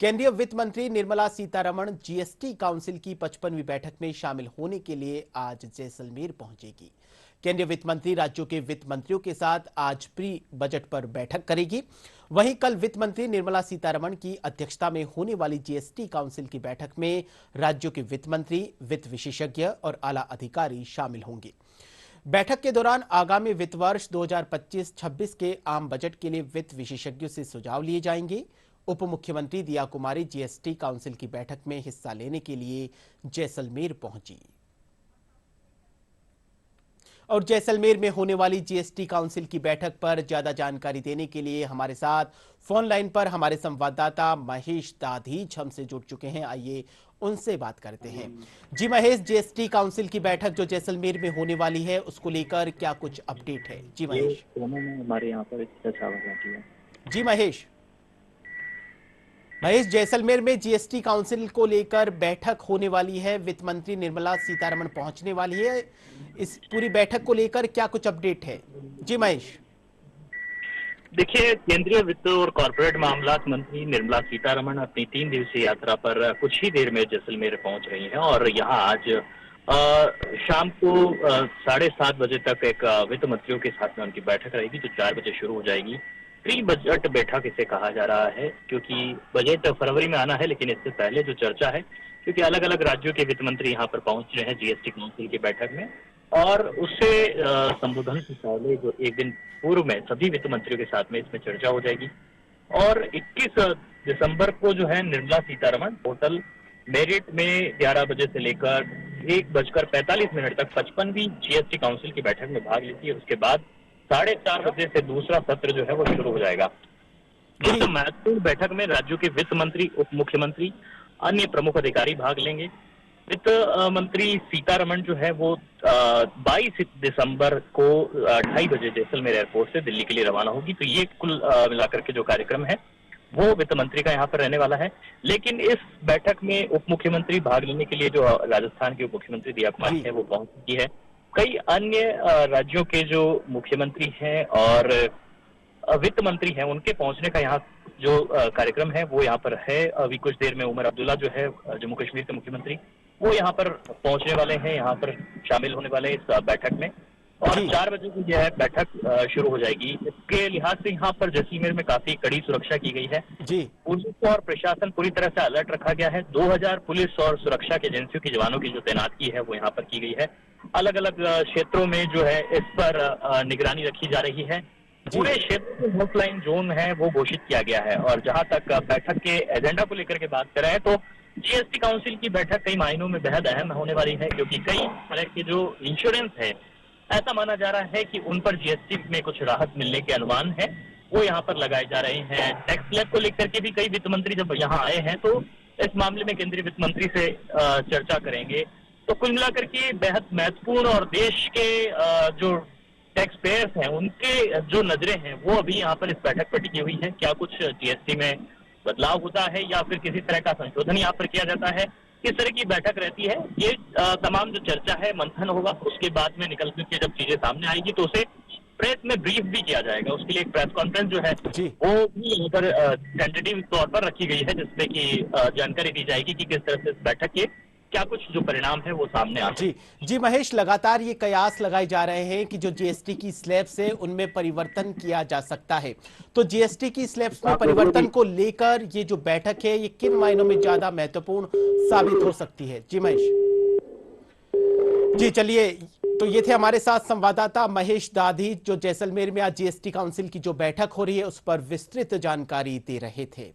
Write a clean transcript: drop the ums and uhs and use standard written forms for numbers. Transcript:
केंद्रीय वित्त मंत्री निर्मला सीतारमण जीएसटी काउंसिल की 55वीं बैठक में शामिल होने के लिए आज जैसलमेर पहुंचेगी। केंद्रीय वित्त मंत्री राज्यों के वित्त मंत्रियों के साथ आज प्री बजट पर बैठक करेगी। वहीं कल वित्त मंत्री निर्मला सीतारमण की अध्यक्षता में होने वाली जीएसटी काउंसिल की बैठक में राज्यों के वित्त मंत्री, वित्त विशेषज्ञ और आला अधिकारी शामिल होंगे। बैठक के दौरान आगामी वित्त वर्ष 2025-26 के आम बजट के लिए वित्त विशेषज्ञों से सुझाव लिए जाएंगे। उप मुख्यमंत्री दिया कुमारी जीएसटी काउंसिल की बैठक में हिस्सा लेने के लिए जैसलमेर पहुंची और जैसलमेर में होने वाली जीएसटी काउंसिल की बैठक पर ज्यादा जानकारी देने के लिए हमारे साथ फोन लाइन पर हमारे संवाददाता महेश दाधीच हमसे जुड़ चुके हैं। आइए उनसे बात करते हैं। जी महेश, जीएसटी काउंसिल की बैठक जो जैसलमेर में होने वाली है उसको लेकर क्या कुछ अपडेट है? जी महेश। हमारे यहाँ पर चर्चा हो जाती है। जी महेश, जैसलमेर में जीएसटी काउंसिल को लेकर बैठक होने वाली है, वित्त मंत्री निर्मला सीतारमण पहुंचने वाली है। इस पूरी बैठक को लेकर क्या कुछ अपडेट है? जी महेश। देखिए, केंद्रीय वित्त और कॉर्पोरेट मामलात मंत्री निर्मला सीतारमण अपनी 3 दिवसीय यात्रा पर कुछ ही देर में जैसलमेर पहुंच रही हैं और यहाँ आज शाम को 7:30 बजे तक एक वित्त मंत्रियों के साथ में उनकी बैठक रहेगी जो 4 बजे शुरू हो जाएगी। प्री बजट बैठक इसे कहा जा रहा है क्योंकि बजट फरवरी में आना है, लेकिन इससे पहले जो चर्चा है क्योंकि अलग अलग राज्यों के वित्त मंत्री यहाँ पर पहुंच रहे हैं जीएसटी काउंसिल की बैठक में, और उससे संबोधन से पहले जो एक दिन पूर्व में सभी वित्त मंत्रियों के साथ में इसमें चर्चा हो जाएगी। और 21 दिसंबर को जो है निर्मला सीतारमण होटल मेरिट में 11 बजे से लेकर 1:45 तक 55वीं जीएसटी काउंसिल की बैठक में भाग लेती है। उसके बाद 4:30 बजे से दूसरा सत्र जो है वो शुरू हो जाएगा। इस महत्वपूर्ण बैठक में राज्यों के वित्त मंत्री, उप मुख्यमंत्री, अन्य प्रमुख अधिकारी भाग लेंगे। वित्त मंत्री सीतारमण जो है वो 22 दिसंबर को 2:30 बजे जैसलमेर एयरपोर्ट से दिल्ली के लिए रवाना होगी। तो ये कुल मिलाकर के जो कार्यक्रम है वो वित्त मंत्री का यहाँ पर रहने वाला है। लेकिन इस बैठक में उप मुख्यमंत्री भाग लेने के लिए जो राजस्थान के उप मुख्यमंत्री दिया कुमारी है वो पहुंच चुकी है। कई अन्य राज्यों के जो मुख्यमंत्री हैं और वित्त मंत्री हैं उनके पहुंचने का यहाँ जो कार्यक्रम है वो यहाँ पर है। अभी कुछ देर में उमर अब्दुल्ला जो है जम्मू कश्मीर के मुख्यमंत्री, वो यहाँ पर पहुंचने वाले हैं, यहाँ पर शामिल होने वाले हैं इस बैठक में। और 4 बजे की यह बैठक शुरू हो जाएगी। इसके लिहाज से यहाँ पर जैसलमेर में काफी कड़ी सुरक्षा की गई है। पुलिस और प्रशासन पूरी तरह से अलर्ट रखा गया है। 2000 पुलिस और सुरक्षा की एजेंसियों के जवानों की जो तैनाती है वो यहाँ पर की गई है। अलग अलग क्षेत्रों में जो है इस पर निगरानी रखी जा रही है। पूरे क्षेत्र में हॉटलाइन जोन है वो घोषित किया गया है। और जहां तक बैठक के एजेंडा को लेकर के बात करें तो जीएसटी काउंसिल की बैठक कई मायनों में बेहद अहम होने वाली है क्योंकि कई तरह के जो इंश्योरेंस है, ऐसा माना जा रहा है कि उन पर जीएसटी में कुछ राहत मिलने के अनुमान है, वो यहाँ पर लगाए जा रहे हैं। टैक्स स्लैब को लेकर के भी कई वित्त मंत्री जब यहाँ आए हैं तो इस मामले में केंद्रीय वित्त मंत्री से चर्चा करेंगे। तो कुल मिलाकर के बेहद महत्वपूर्ण और देश के जो टैक्स पेयर्स हैं उनके जो नजरें हैं वो अभी यहाँ पर इस बैठक पर टिकी हुई है। क्या कुछ जीएसटी में बदलाव होता है या फिर किसी तरह का संशोधन यहाँ पर किया जाता है, किस तरह की बैठक रहती है, ये तमाम जो चर्चा है मंथन होगा। उसके बाद में निकल के जब चीजें सामने आएगी तो उसे प्रेस में ब्रीफ भी किया जाएगा। उसके लिए एक प्रेस कॉन्फ्रेंस जो है वो भी यहाँ पर टेंटेटिव तौर पर रखी गई है जिसमें कि जानकारी दी जाएगी कि किस तरह से इस बैठक के क्या कुछ जो परिणाम है वो सामने आ। जी महेश, लगातार ये कयास लगाए जा रहे हैं कि जो जीएसटी की स्लैब्स है उनमें परिवर्तन किया जा सकता है। तो जीएसटी की स्लैब्स में परिवर्तन को लेकर ये जो बैठक है ये किन मायनों में ज्यादा महत्वपूर्ण साबित हो सकती है? जी महेश। जी चलिए, तो ये थे हमारे साथ संवाददाता महेश दाधीच जो जैसलमेर में आज जीएसटी काउंसिल की जो बैठक हो रही है उस पर विस्तृत जानकारी दे रहे थे।